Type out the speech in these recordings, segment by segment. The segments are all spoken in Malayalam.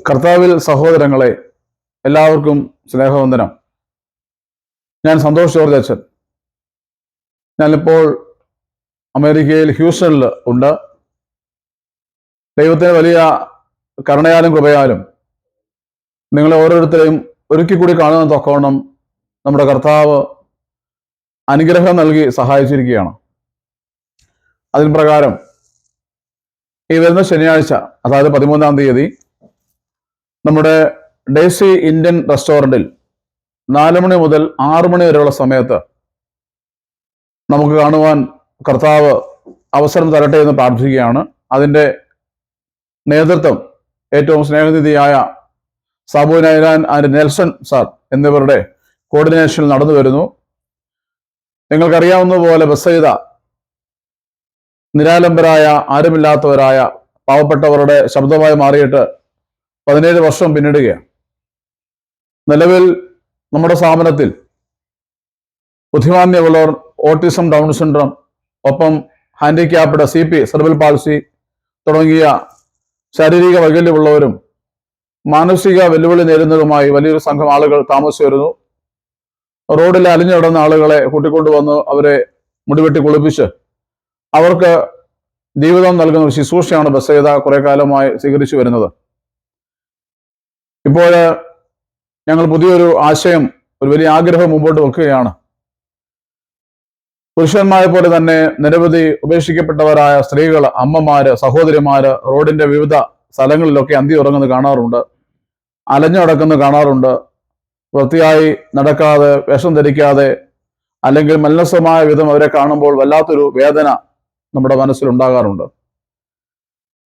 കർത്താവിൽ സഹോദരങ്ങളെ, എല്ലാവർക്കും സ്നേഹവന്ദനം. ഞാൻ സന്തോഷ് ജോർജ് അച്ഛൻ. ഞാനിപ്പോൾ അമേരിക്കയിൽ ഹ്യൂസ്റ്റണിൽ ഉണ്ട്. ദൈവത്തിന് വലിയ കരുണയാലും കൃപയാലും നിങ്ങളെ ഓരോരുത്തരെയും ഒരിക്കൽ കൂടി കാണുന്ന തൊക്കവണ്ണം നമ്മുടെ കർത്താവ് അനുഗ്രഹം നൽകി സഹായിച്ചിരിക്കുകയാണ്. അതിന് പ്രകാരം ഈ വരുന്ന ശനിയാഴ്ച, അതായത് 13-ാം തീയതി, നമ്മുടെ ഡേസി ഇന്ത്യൻ റെസ്റ്റോറൻറ്റിൽ 4 മണി മുതൽ 6 മണി വരെയുള്ള സമയത്ത് നമുക്ക് കാണുവാൻ കർത്താവ് അവസരം തരട്ടെ എന്ന് പ്രാർത്ഥിക്കുകയാണ്. അതിൻ്റെ നേതൃത്വം ഏറ്റവും സ്നേഹനിധിയായ സാബു നൈലാൻ ആൻഡ് നെൽസൺ സാർ എന്നിവരുടെ കോർഡിനേഷനിൽ നടന്നു വരുന്നു. നിങ്ങൾക്കറിയാവുന്നതുപോലെ ബെസൈദ നിരാലംബരായ, ആരുമില്ലാത്തവരായ പാവപ്പെട്ടവരുടെ ശബ്ദമായി മാറിയിട്ട് 17 വർഷം പിന്നിടുകയാണ്. നിലവിൽ നമ്മുടെ സ്ഥാപനത്തിൽ ബുദ്ധിമാന്യമുള്ളവർ, ഓട്ടിസം, ഡൗൺ സിൻഡ്രോം, ഒപ്പം ഹാൻഡിക്യാപ്ഡ്, CP, സെറിബ്രൽ പാൾസി തുടങ്ങിയ ശാരീരിക വൈകല്യമുള്ളവരും മാനസിക വെല്ലുവിളി നേരിടുന്നതുമായി വലിയൊരു സംഘം ആളുകൾ താമസിച്ചു വരുന്നു. റോഡിൽ അലിഞ്ഞിടുന്ന ആളുകളെ കൂട്ടിക്കൊണ്ടുവന്ന് അവരെ മുടിവെട്ടി കുളിപ്പിച്ച് അവർക്ക് ജീവിതം നൽകുന്ന ഒരു ശുശ്രൂഷയാണ് ബെസൈദ കുറെ കാലമായി സ്വീകരിച്ചു വരുന്നത്. ഇപ്പോൾ ഞങ്ങൾ പുതിയൊരു ആശയം, ഒരു വലിയ ആഗ്രഹം മുമ്പോട്ട് വെക്കുകയാണ്. പുരുഷന്മാരെ പോലെ തന്നെ നിരവധി ഉപേക്ഷിക്കപ്പെട്ടവരായ സ്ത്രീകൾ, അമ്മമാര്, സഹോദരിമാര് റോഡിന്റെ വിവിധ സ്ഥലങ്ങളിലൊക്കെ അന്തി ഉറങ്ങുന്നത് കാണാറുണ്ട്. അലഞ്ഞു നടക്കുന്നത് കാണാറുണ്ട്. വൃത്തിയായി നടക്കാതെ, വേഷം ധരിക്കാതെ, അല്ലെങ്കിൽ മലിനസമായ വിധം അവരെ കാണുമ്പോൾ വല്ലാത്തൊരു വേദന നമ്മുടെ മനസ്സിലുണ്ടാകാറുണ്ട്.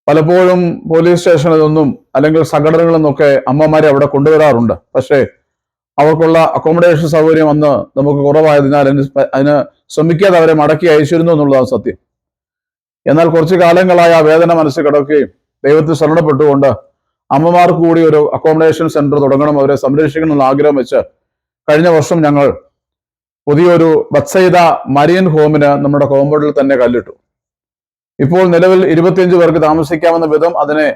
പലപ്പോഴും പോലീസ് സ്റ്റേഷനിൽ നിന്നും അല്ലെങ്കിൽ സംഘടനകളിൽ നിന്നൊക്കെ അമ്മമാരെ അവിടെ കൊണ്ടുവരാറുണ്ട്. പക്ഷേ അവർക്കുള്ള അക്കോമഡേഷൻ സൗകര്യം അന്ന് നമുക്ക് കുറവായതിനാൽ അതിന് ശ്രമിക്കാതെ അവരെ മടക്കി അയച്ചിരുന്നു എന്നുള്ളതാണ് സത്യം. എന്നാൽ കുറച്ചു കാലങ്ങളായി ആ വേദന മനസ്സിൽ കിടക്കുകയും ദൈവത്തിൽ ശരണപ്പെട്ടുകൊണ്ട് അമ്മമാർക്ക് കൂടി ഒരു അക്കോമഡേഷൻ സെന്റർ തുടങ്ങണം, അവരെ സംരക്ഷിക്കണം എന്ന ആഗ്രഹം വെച്ച് കഴിഞ്ഞ വർഷം ഞങ്ങൾ പുതിയൊരു ബത്സൈദ മരിയൻ ഹോമിന് നമ്മുടെ കോമ്പൗണ്ടിൽ തന്നെ കല്ലിട്ടു. ഇപ്പോൾ നിലവിൽ 25 പേർക്ക് താമസിക്കാവുന്ന വിധം അതിനെ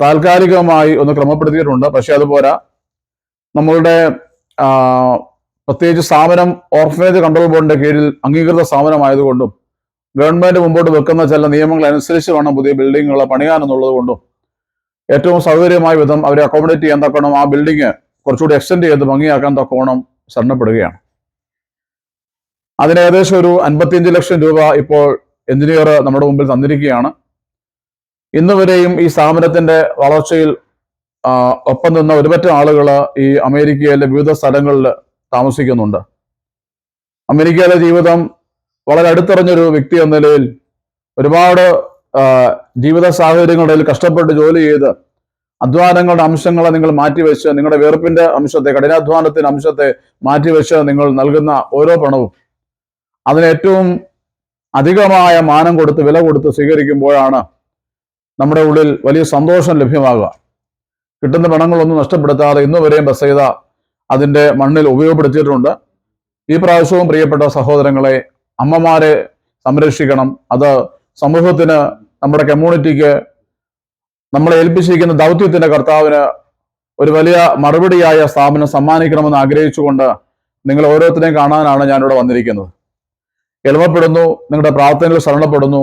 താൽക്കാലികമായി ഒന്ന് ക്രമപ്പെടുത്തിയിട്ടുണ്ട്. പക്ഷെ അതുപോരാ, നമ്മളുടെ പ്രത്യേകിച്ച് സ്ഥാപനം ഓർഫനേജ് കൺട്രോൾ ബോർഡിന്റെ കീഴിൽ അംഗീകൃത സ്ഥാപനമായതുകൊണ്ടും ഗവൺമെന്റ് മുമ്പോട്ട് വെക്കുന്ന ചില നിയമങ്ങൾ അനുസരിച്ച് വേണം പുതിയ ബിൽഡിങ്ങുകൾ പണിയാനെന്നുള്ളത് കൊണ്ടും ഏറ്റവും സൗകര്യമായ വിധം അവരെ അക്കോമഡേറ്റ് ചെയ്യാൻ തക്കോണം ആ ബിൽഡിങ് കുറച്ചുകൂടി എക്സ്റ്റെൻഡ് ചെയ്ത് ഭംഗിയാക്കാൻ തക്കോണം ശരണപ്പെടുകയാണ്. അതിന് ഏകദേശം ഒരു 55 ലക്ഷം രൂപ ഇപ്പോൾ എഞ്ചിനീയർ നമ്മുടെ മുമ്പിൽ തന്നിരിക്കുകയാണ്. ഇന്നുവരെയും ഈ സ്ഥാപനത്തിന്റെ വളർച്ചയിൽ ഒപ്പം നിന്ന ഒരുപറ്റം ആളുകൾ ഈ അമേരിക്കയിലെ വിവിധ സ്ഥലങ്ങളിൽ താമസിക്കുന്നുണ്ട്. അമേരിക്കയിലെ ജീവിതം വളരെ അടുത്തറിഞ്ഞൊരു വ്യക്തി എന്ന നിലയിൽ ഒരുപാട് ജീവിത സാഹചര്യങ്ങളിൽ കഷ്ടപ്പെട്ട് ജോലി ചെയ്ത് അധ്വാനങ്ങളുടെ അംശങ്ങളെ നിങ്ങൾ മാറ്റിവെച്ച്, നിങ്ങളുടെ വേർപ്പിന്റെ അംശത്തെ, കഠിനാധ്വാനത്തിന്റെ അംശത്തെ മാറ്റിവെച്ച് നിങ്ങൾ നൽകുന്ന ഓരോ പണവും അതിന് ഏറ്റവും അധികമായ മാനം കൊടുത്ത്, വില കൊടുത്ത് സ്വീകരിക്കുമ്പോഴാണ് നമ്മുടെ ഉള്ളിൽ വലിയ സന്തോഷം ലഭ്യമാകുക. കിട്ടുന്ന പണങ്ങളൊന്നും നഷ്ടപ്പെടുത്താതെ ഇന്നുവരെയും ബെസൈദ അതിൻ്റെ മണ്ണിൽ ഉപയോഗപ്പെടുത്തിയിട്ടുണ്ട്. ഈ പ്രാവശ്യവും പ്രിയപ്പെട്ട സഹോദരങ്ങളെ, അമ്മമാരെ സംരക്ഷിക്കണം. അത് സമൂഹത്തിന്, നമ്മുടെ കമ്മ്യൂണിറ്റിക്ക് നമ്മളെ ഏൽപ്പിച്ചിരിക്കുന്ന ദൗത്യത്തിന്റെ കർത്താവിന് ഒരു വലിയ മറുപടിയായ സ്ഥാപനം സമ്മാനിക്കണമെന്ന് ആഗ്രഹിച്ചുകൊണ്ട് നിങ്ങൾ ഓരോരുത്തരെയും കാണാനാണ് ഞാനിവിടെ വന്നിരിക്കുന്നത്. എളിമപ്പെടുന്നു, നിങ്ങളുടെ പ്രാർത്ഥനയിൽ ശരണപ്പെടുന്നു.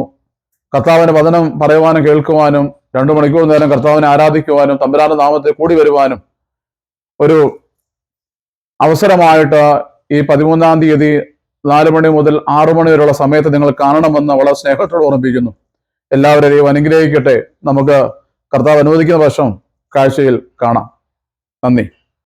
കർത്താവിന്റെ വചനം പറയുവാനും കേൾക്കുവാനും 2 മണിക്കൂർ നേരം കർത്താവിനെ ആരാധിക്കുവാനും തമ്പുരാന്റെ നാമത്തെ കൂടി വരുവാനും ഒരു അവസരമായിട്ട് ഈ 13-ാം തീയതി 4 മണി മുതൽ 6 മണി വരെയുള്ള സമയത്ത് നിങ്ങൾ കാണണമെന്ന് വളരെ സ്നേഹത്തോട് ഓർമ്മിപ്പിക്കുന്നു. എല്ലാവരെയും അനുഗ്രഹിക്കട്ടെ. നമുക്ക് കർത്താവ് അനുവദിക്കുന്ന പക്ഷം കാഴ്ചയിൽ കാണാം. നന്ദി.